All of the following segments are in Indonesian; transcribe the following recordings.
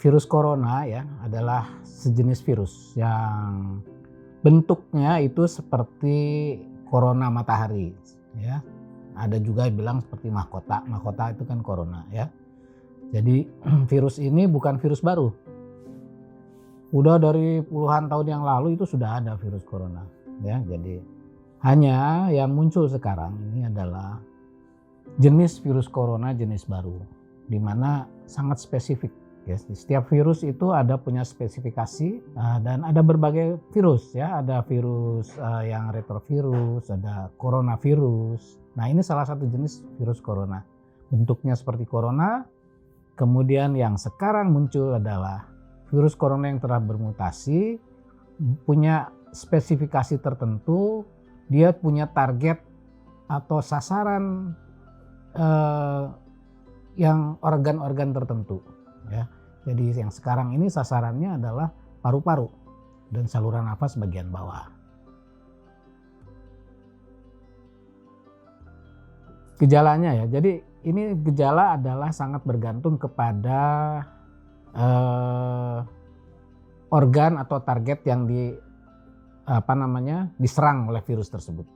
Virus corona ya adalah sejenis virus yang bentuknya itu seperti corona matahari ya. Ada juga yang bilang seperti mahkota. Mahkota itu kan corona ya. Jadi virus ini bukan virus baru. Udah dari puluhan tahun yang lalu itu sudah ada virus corona ya. Jadi hanya yang muncul sekarang ini adalah jenis virus corona jenis baru, di mana sangat spesifik. Ya, setiap virus itu ada punya spesifikasi dan ada berbagai virus ya, ada virus yang retrovirus, ada coronavirus. Nah ini salah satu jenis virus corona, bentuknya seperti corona. Kemudian yang sekarang muncul adalah virus corona yang telah bermutasi, punya spesifikasi tertentu, dia punya target atau sasaran yang organ-organ tertentu. Ya, jadi yang sekarang ini sasarannya adalah paru-paru dan saluran nafas bagian bawah. Gejalanya ya, jadi ini gejala adalah sangat bergantung kepada organ atau target yang diserang oleh virus tersebut.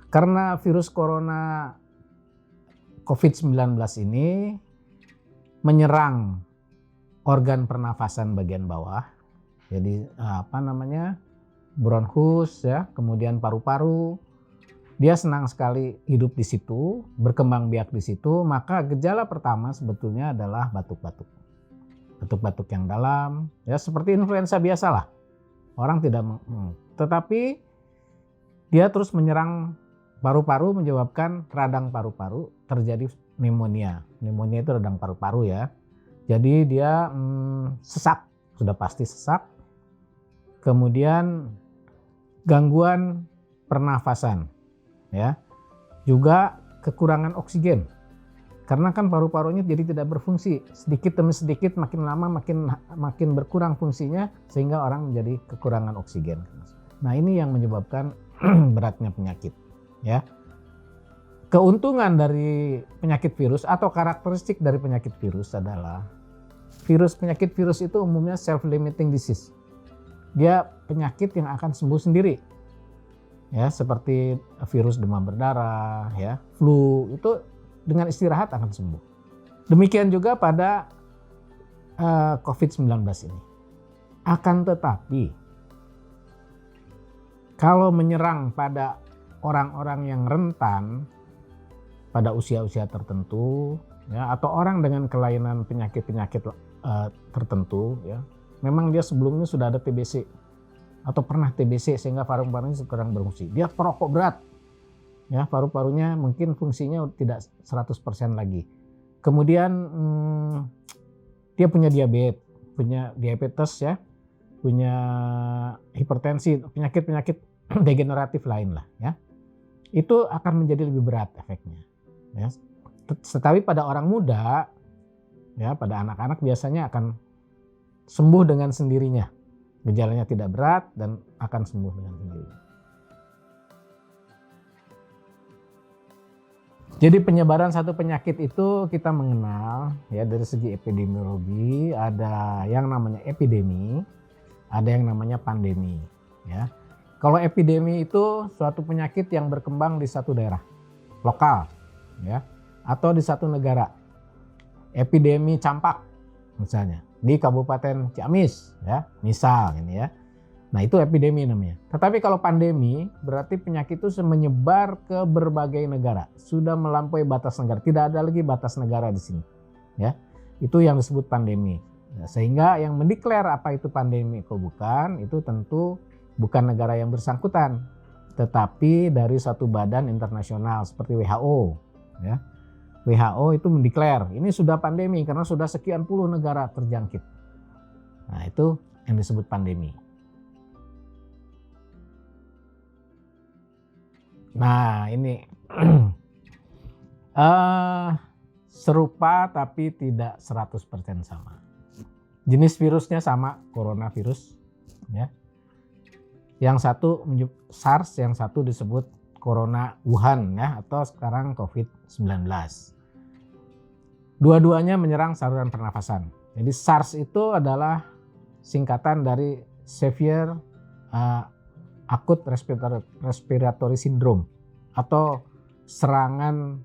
Karena virus corona COVID-19 ini menyerang organ pernafasan bagian bawah, jadi bronkus ya, kemudian paru-paru. Dia senang sekali hidup di situ, berkembang biak di situ. Maka gejala pertama sebetulnya adalah batuk-batuk, batuk-batuk yang dalam, ya seperti influenza biasa lah. Orang tidak, tetapi dia terus menyerang paru-paru, menyebabkan radang paru-paru, terjadi pneumonia. Pneumonia itu radang paru-paru ya. Jadi dia sesak, sudah pasti sesak. Kemudian gangguan pernafasan ya. Juga kekurangan oksigen. Karena kan paru-parunya jadi tidak berfungsi. Sedikit demi sedikit makin lama makin berkurang fungsinya sehingga orang menjadi kekurangan oksigen. Nah, ini yang menyebabkan beratnya penyakit ya. Keuntungan dari penyakit virus atau karakteristik dari penyakit virus adalah penyakit virus itu umumnya self-limiting disease. Dia penyakit yang akan sembuh sendiri. Ya, seperti virus demam berdarah, ya, flu itu dengan istirahat akan sembuh. Demikian juga pada COVID-19 ini. Akan tetapi kalau menyerang pada orang-orang yang rentan pada usia-usia tertentu ya, atau orang dengan kelainan penyakit-penyakit tertentu ya, memang dia sebelumnya sudah ada TBC atau pernah TBC sehingga paru-parunya kurang berfungsi. Dia perokok berat ya, paru-parunya mungkin fungsinya tidak 100% lagi. Kemudian dia punya diabetes ya, punya hipertensi, penyakit-penyakit degeneratif lain lah ya. Itu akan menjadi lebih berat efeknya. Ya. Tetapi pada orang muda, ya pada anak-anak biasanya akan sembuh dengan sendirinya. Gejalanya tidak berat dan akan sembuh dengan sendirinya. Jadi penyebaran satu penyakit itu kita mengenal ya dari segi epidemiologi, ada yang namanya epidemi, ada yang namanya pandemi. Ya. Kalau epidemi itu suatu penyakit yang berkembang di satu daerah lokal, ya, atau di satu negara. Epidemi campak, misalnya di Kabupaten Ciamis, ya, misal ini ya. Nah itu epidemi namanya. Tetapi kalau pandemi berarti penyakit itu menyebar ke berbagai negara, sudah melampaui batas negara, tidak ada lagi batas negara di sini, ya. Itu yang disebut pandemi. Sehingga yang mendeklar apa itu pandemi atau bukan itu tentu bukan negara yang bersangkutan, tetapi dari satu badan internasional seperti WHO. Ya. WHO itu mendeklar ini sudah pandemi karena sudah sekian puluh negara terjangkit. Nah itu yang disebut pandemi. Nah ini serupa tapi tidak 100% sama. Jenis virusnya sama, coronavirus. Ya. Yang satu SARS, yang satu disebut Corona Wuhan ya, atau sekarang COVID-19. Dua-duanya menyerang saluran pernafasan. Jadi SARS itu adalah singkatan dari Severe Acute Respiratory Syndrome, atau serangan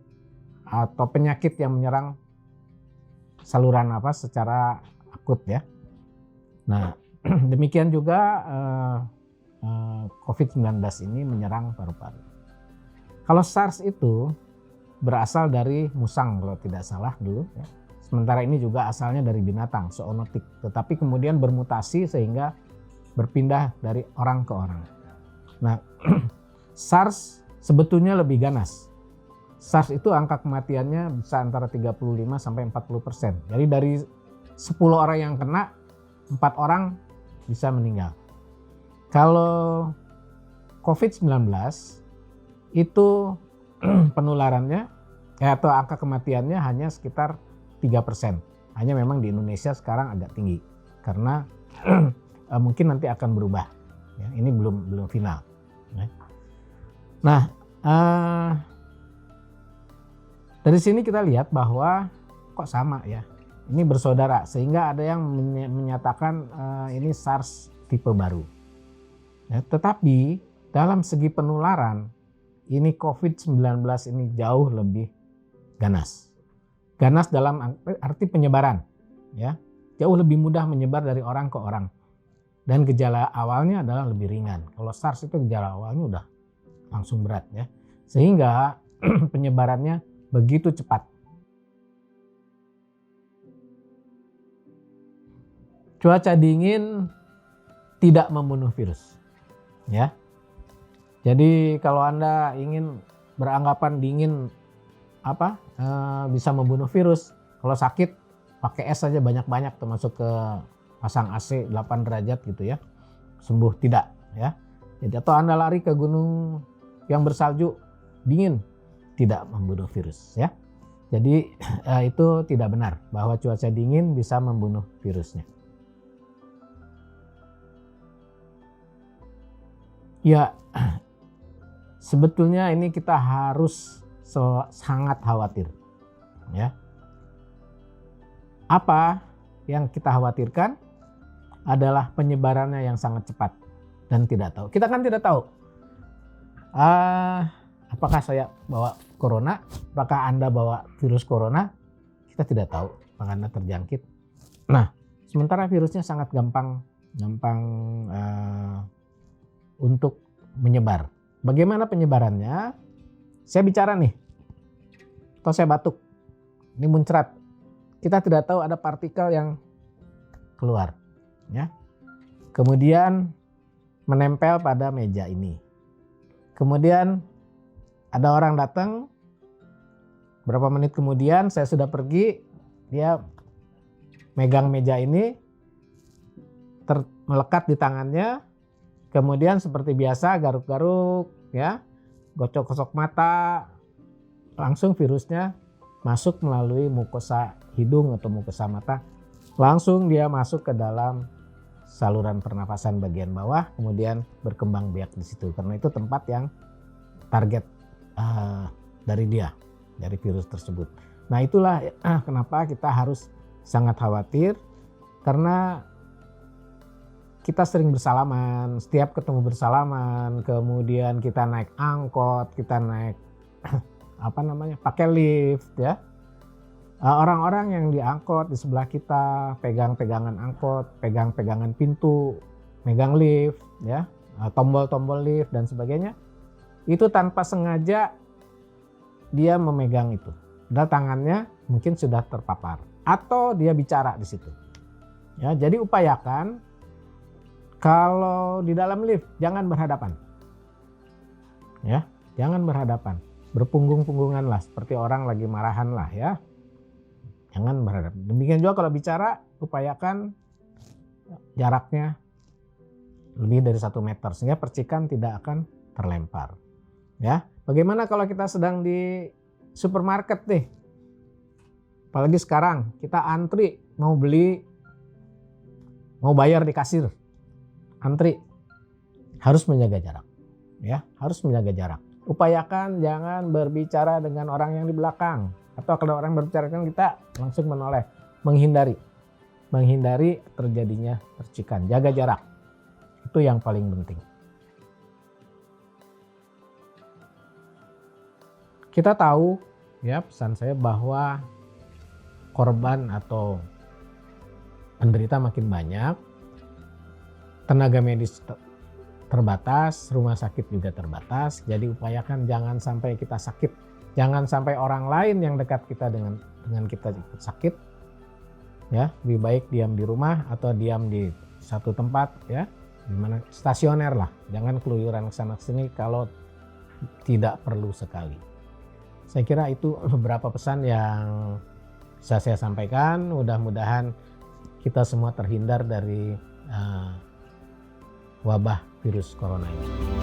atau penyakit yang menyerang saluran nafas secara akut ya. Nah, demikian juga COVID-19 ini menyerang paru-paru. Kalau SARS itu berasal dari musang kalau tidak salah dulu ya. Sementara ini juga asalnya dari binatang, zoonotik, tetapi kemudian bermutasi sehingga berpindah dari orang ke orang. Nah, SARS sebetulnya lebih ganas. SARS itu angka kematiannya bisa antara 35 sampai 40%. Jadi dari 10 orang yang kena, 4 orang bisa meninggal. Kalau COVID-19 itu penularannya atau angka kematiannya hanya sekitar 3%. Hanya memang di Indonesia sekarang agak tinggi karena mungkin nanti akan berubah. Ya, ini belum final. Nah, dari sini kita lihat bahwa kok sama ya, ini bersaudara, sehingga ada yang menyatakan ini SARS tipe baru. Ya, tetapi dalam segi penularan, ini COVID-19 ini jauh lebih ganas. Ganas dalam arti penyebaran, ya, jauh lebih mudah menyebar dari orang ke orang. Dan gejala awalnya adalah lebih ringan. Kalau SARS itu gejala awalnya udah langsung berat ya, sehingga penyebarannya begitu cepat. Cuaca dingin tidak membunuh virus, ya. Jadi kalau Anda ingin beranggapan dingin bisa membunuh virus, kalau sakit pakai es saja banyak-banyak, termasuk ke pasang AC 8 derajat gitu ya, sembuh tidak ya. Jadi atau Anda lari ke gunung yang bersalju, dingin, tidak membunuh virus ya. Jadi itu tidak benar bahwa cuaca dingin bisa membunuh virusnya. Ya, sebetulnya ini kita harus sangat khawatir ya. Apa yang kita khawatirkan adalah penyebarannya yang sangat cepat dan tidak tahu. Kita kan tidak tahu apakah saya bawa corona, apakah Anda bawa virus corona, kita tidak tahu apakah Anda terjangkit. Nah, sementara virusnya sangat gampang untuk menyebar. Bagaimana penyebarannya? Saya bicara nih, atau saya batuk, ini muncrat. Kita tidak tahu ada partikel yang keluar, ya. Kemudian menempel pada meja ini. Kemudian ada orang datang, berapa menit kemudian saya sudah pergi, dia megang meja ini, melekat di tangannya, kemudian seperti biasa garuk-garuk, ya, gocok-gocok mata, langsung virusnya masuk melalui mukosa hidung atau mukosa mata, langsung dia masuk ke dalam saluran pernapasan bagian bawah, kemudian berkembang biak di situ, karena itu tempat yang target dari virus tersebut. Nah, itulah kenapa kita harus sangat khawatir, karena kita sering bersalaman, setiap ketemu bersalaman, kemudian kita naik angkot, kita naik pakai lift ya. Orang-orang yang diangkot di sebelah kita pegang-pegangan angkot, pegang-pegangan pintu, megang lift ya, tombol-tombol lift dan sebagainya. Itu tanpa sengaja dia memegang itu. Dan tangannya mungkin sudah terpapar atau dia bicara di situ. Ya, jadi upayakan kalau di dalam lift jangan berhadapan. Ya, jangan berhadapan. Berpunggung-punggungan lah, seperti orang lagi marahan lah ya. Jangan berhadapan. Demikian juga kalau bicara, upayakan jaraknya lebih dari 1 meter sehingga percikan tidak akan terlempar. Ya, bagaimana kalau kita sedang di supermarket nih? Apalagi sekarang kita antri mau beli, mau bayar di kasir, antri, harus menjaga jarak. Ya, harus menjaga jarak. Upayakan jangan berbicara dengan orang yang di belakang, atau kalau orang berbicara dengan kita langsung menoleh, menghindari. menghindari terjadinya percikan, jaga jarak. Itu yang paling penting. Kita tahu ya, pesan saya bahwa korban atau penderita makin banyak, tenaga medis terbatas, rumah sakit juga terbatas. Jadi upayakan jangan sampai kita sakit, jangan sampai orang lain yang dekat kita dengan kita ikut sakit. Ya, lebih baik diam di rumah atau diam di satu tempat ya, di mana stasioner lah. Jangan keluyuran ke sana sini kalau tidak perlu sekali. Saya kira itu beberapa pesan yang bisa saya sampaikan. Mudah-mudahan kita semua terhindar dari wabah virus corona ini.